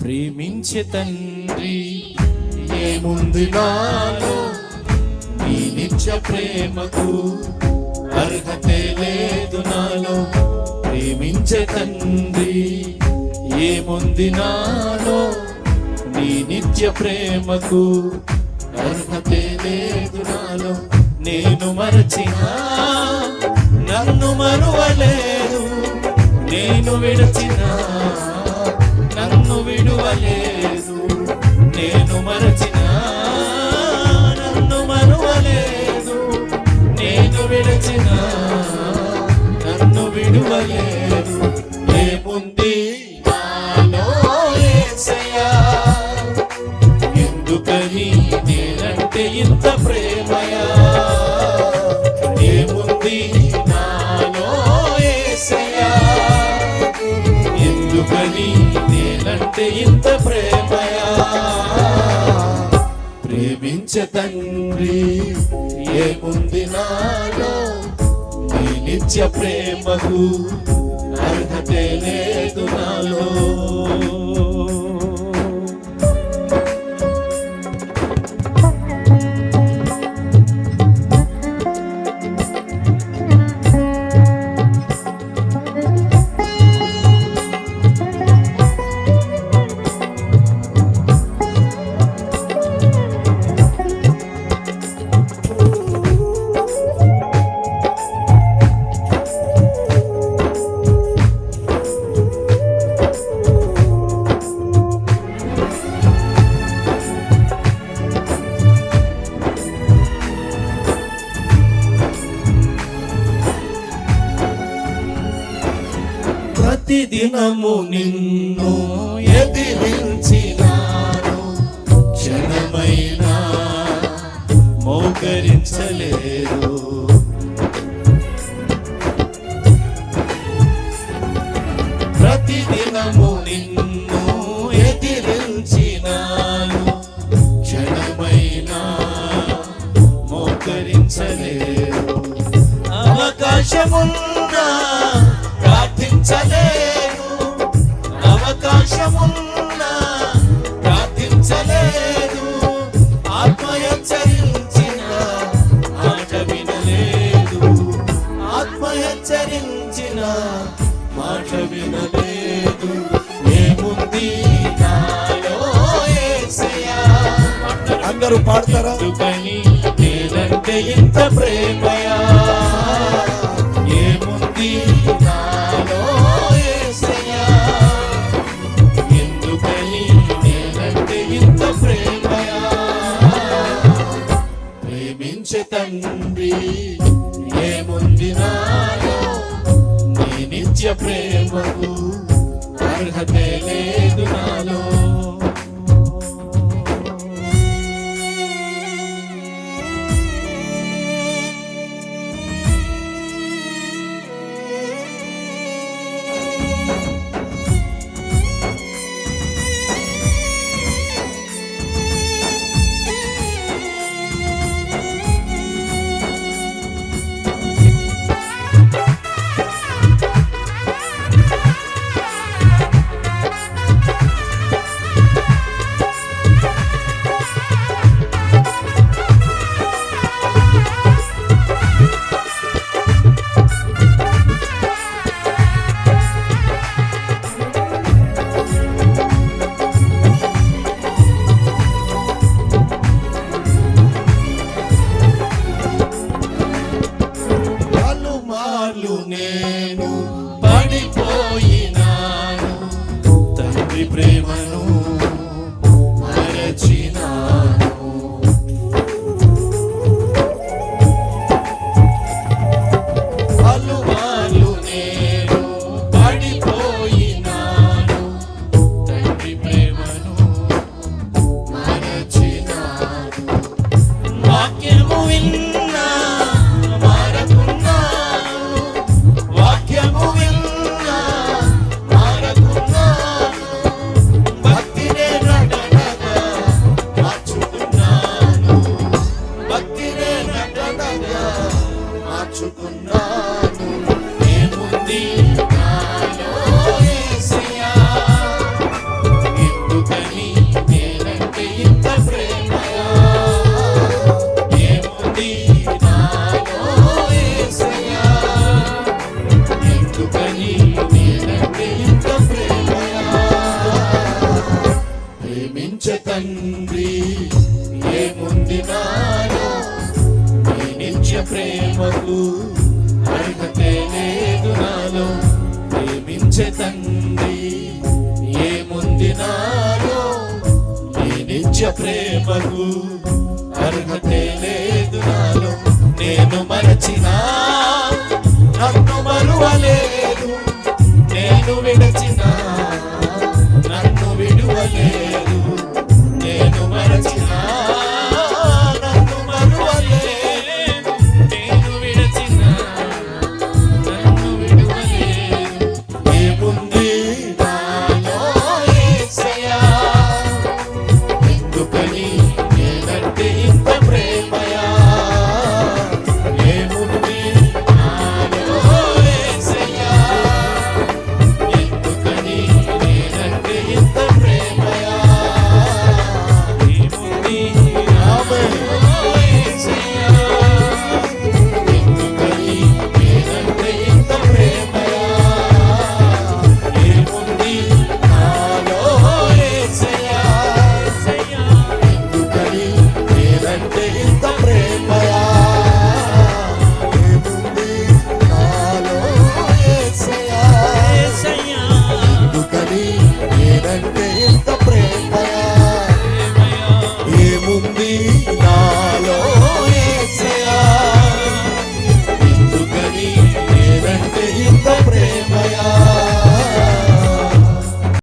ప్రేమించే తండ్రి ఏముంది నాలో నీ నిత్య ప్రేమకు అర్హతే లేదు నాలో ప్రేమించే తండ్రి ఏముంది నాలో నీ నిత్య ప్రేమకు అర్హతే లేదు నాలో నేను మరచినా నన్ను మరువలేదు నేను విడచినా నన్ను విడువలేదు నేను మరచినా నన్ను మరువలేదు నేను విడచినా నన్ను విడువలేదు ఏముంది నాలో యేసయ్యా ఎందుకని నేనంటే ఇంత ప్రేమయా ఏముంది నాలో యేసయ్యా ఎందుకని నేనంటే ఇంత ప్రేమయా ప్రేమించే తండ్రి ఏముంది నాలో నీ నిత్య ప్రేమకు అర్హతే లేదు నాలో ప్రతిదినము నిన్ను ఎదిరించినాను క్షణమైనా మోకరించలేదు ప్రతిదినము నిన్ను ఎదిరించినాను క్షణమైనా మోకరించలేదు అవకాశమున్నా ప్రార్థించలేదు అవకాశమున్నా ప్రార్థించలేదు ఆత్మహెచ్చరించిన మాట వినలేదు ఆత్మహెచ్చరించిన మాట వినలేదు ఏముంది నాలో యేసయ్యా అందరూ పాడతారా ఎందుకని నేనంటే ఇంత ప్రేమయా ఏముంది నాలో యేసయ్యా ఎందుకని నేనంటే ఇంత ప్రేమయా ప్రేమించే తండ్రి ఏముంది నాలో నీ నిత్య ప్రేమకు అర్హతే లేదు నాలో ప్రేమించే తండ్రి ఏముంది నాలో నీ నిత్య ప్రేమకు అర్హతే లేదు నాలో ప్రేమించే తండ్రి ఏముంది నాలో నీ నిత్య ప్రేమకు అర్హతే లేదు నాలో నేను మరచినా నన్ను మరువలేదు నేను విడచినా నన్ను విడువలేదు నేను మరచినా నన్ను మరువలేదు నేను విడచినా నన్ను విడువలేదు ఏముంది నాలో యేసయ్యా ఎందుకని నేనంటే ఇంత ప్రేమయా ఏముంది నాలో యేసయ్యా ఎందుకని నేనంటే ఇంత ప్రేమయా ఏముంది నాలో యేసయ్యా ఎందుకని నేనంటే ఇంత ప్రేమయా ఏముంది నాలో యేసయ్యా ఎందుకని నేనంటే ఇంత ప్రేమయా ఏముంది నాలో యేసయ్యా ఎందుకని నేనంటే ఇంత ప్రేమ